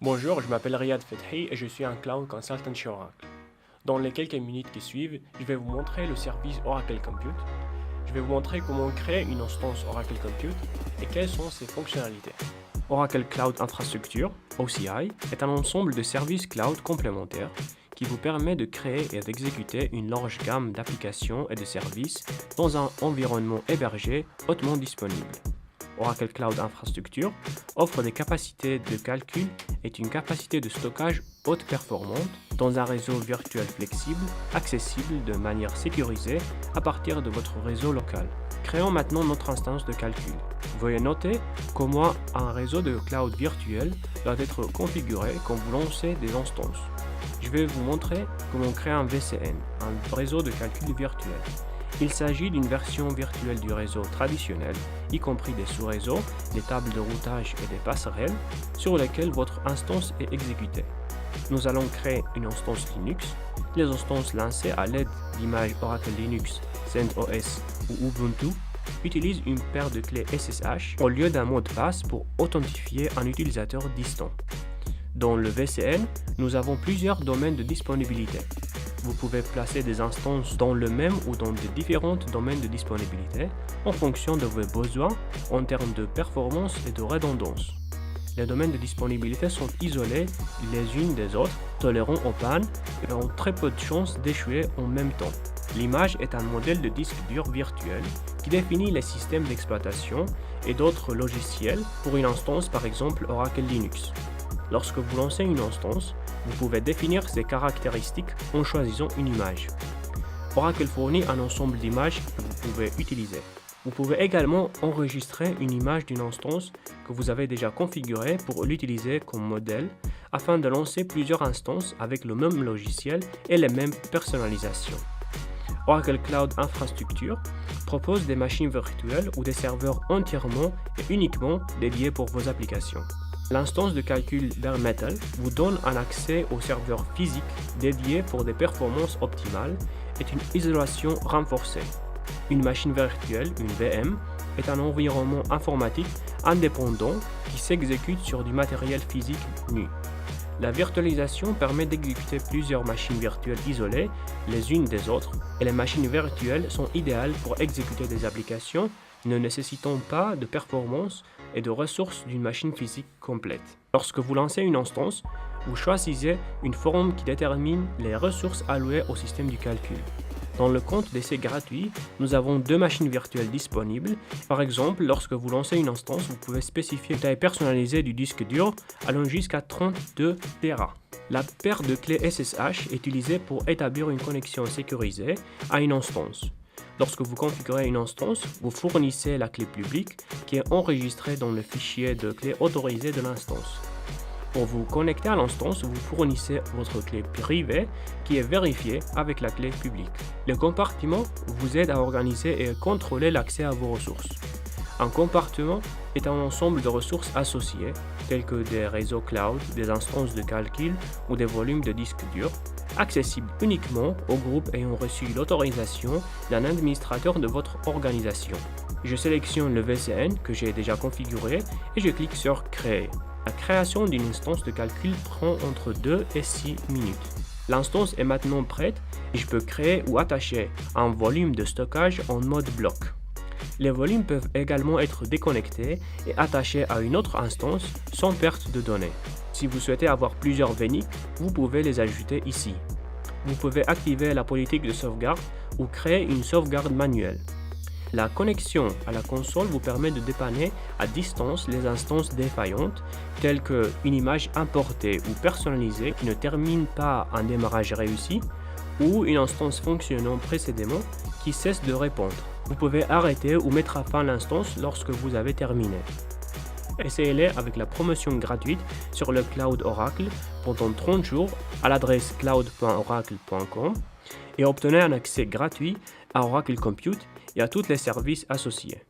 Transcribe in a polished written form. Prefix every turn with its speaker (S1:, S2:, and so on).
S1: Bonjour, je m'appelle Riyad Fethi et je suis un Cloud Consultant chez Oracle. Dans les quelques minutes qui suivent, je vais vous montrer le service Oracle Compute. Je vais vous montrer comment créer une instance Oracle Compute et quelles sont ses fonctionnalités. Oracle Cloud Infrastructure, OCI, est un ensemble de services cloud complémentaires qui vous permet de créer et d'exécuter une large gamme d'applications et de services dans un environnement hébergé hautement disponible. Oracle Cloud Infrastructure offre des capacités de calcul et une capacité de stockage haute performante dans un réseau virtuel flexible, accessible de manière sécurisée à partir de votre réseau local. Créons maintenant notre instance de calcul. Veuillez noter comment un réseau de cloud virtuel doit être configuré quand vous lancez des instances. Je vais vous montrer comment créer un VCN, un réseau de calcul virtuel. Il s'agit d'une version virtuelle du réseau traditionnel, y compris des sous-réseaux, des tables de routage et des passerelles sur lesquelles votre instance est exécutée. Nous allons créer une instance Linux. Les instances lancées à l'aide d'images Oracle Linux, CentOS ou Ubuntu utilisent une paire de clés SSH au lieu d'un mot de passe pour authentifier un utilisateur distant. Dans le VCN, nous avons plusieurs domaines de disponibilité. Vous pouvez placer des instances dans le même ou dans de différents domaines de disponibilité en fonction de vos besoins en termes de performance et de redondance. Les domaines de disponibilité sont isolés les unes des autres, tolérants aux pannes et ont très peu de chances d'échouer en même temps. L'image est un modèle de disque dur virtuel qui définit les systèmes d'exploitation et d'autres logiciels pour une instance, par exemple Oracle Linux. Lorsque vous lancez une instance, vous pouvez définir ses caractéristiques en choisissant une image. Oracle fournit un ensemble d'images que vous pouvez utiliser. Vous pouvez également enregistrer une image d'une instance que vous avez déjà configurée pour l'utiliser comme modèle afin de lancer plusieurs instances avec le même logiciel et les mêmes personnalisations. Oracle Cloud Infrastructure propose des machines virtuelles ou des serveurs entièrement et uniquement dédiés pour vos applications. L'instance de calcul Bare Metal vous donne un accès aux serveurs physiques dédiés pour des performances optimales et une isolation renforcée. Une machine virtuelle, une VM, est un environnement informatique indépendant qui s'exécute sur du matériel physique nu. La virtualisation permet d'exécuter plusieurs machines virtuelles isolées les unes des autres et les machines virtuelles sont idéales pour exécuter des applications ne nécessitant pas de performance et de ressources d'une machine physique complète. Lorsque vous lancez une instance, vous choisissez une forme qui détermine les ressources allouées au système du calcul. Dans le compte d'essai gratuit, nous avons deux machines virtuelles disponibles. Par exemple, lorsque vous lancez une instance, vous pouvez spécifier une taille personnalisée du disque dur allant jusqu'à 32 Tera. La paire de clés SSH est utilisée pour établir une connexion sécurisée à une instance. Lorsque vous configurez une instance, vous fournissez la clé publique qui est enregistrée dans le fichier de clé autorisée de l'instance. Pour vous connecter à l'instance, vous fournissez votre clé privée qui est vérifiée avec la clé publique. Le compartiment vous aide à organiser et contrôler l'accès à vos ressources. Un compartiment est un ensemble de ressources associées, telles que des réseaux cloud, des instances de calcul ou des volumes de disques durs, accessibles uniquement aux groupes ayant reçu l'autorisation d'un administrateur de votre organisation. Je sélectionne le VCN que j'ai déjà configuré et je clique sur Créer. La création d'une instance de calcul prend entre 2 et 6 minutes. L'instance est maintenant prête et je peux créer ou attacher un volume de stockage en mode bloc. Les volumes peuvent également être déconnectés et attachés à une autre instance sans perte de données. Si vous souhaitez avoir plusieurs VNIC, vous pouvez les ajouter ici. Vous pouvez activer la politique de sauvegarde ou créer une sauvegarde manuelle. La connexion à la console vous permet de dépanner à distance les instances défaillantes, telles qu'une image importée ou personnalisée qui ne termine pas un démarrage réussi, ou une instance fonctionnant précédemment qui cesse de répondre. Vous pouvez arrêter ou mettre à fin l'instance lorsque vous avez terminé. Essayez-les avec la promotion gratuite sur le Cloud Oracle pendant 30 jours à l'adresse cloud.oracle.com et obtenez un accès gratuit à Oracle Compute et à tous les services associés.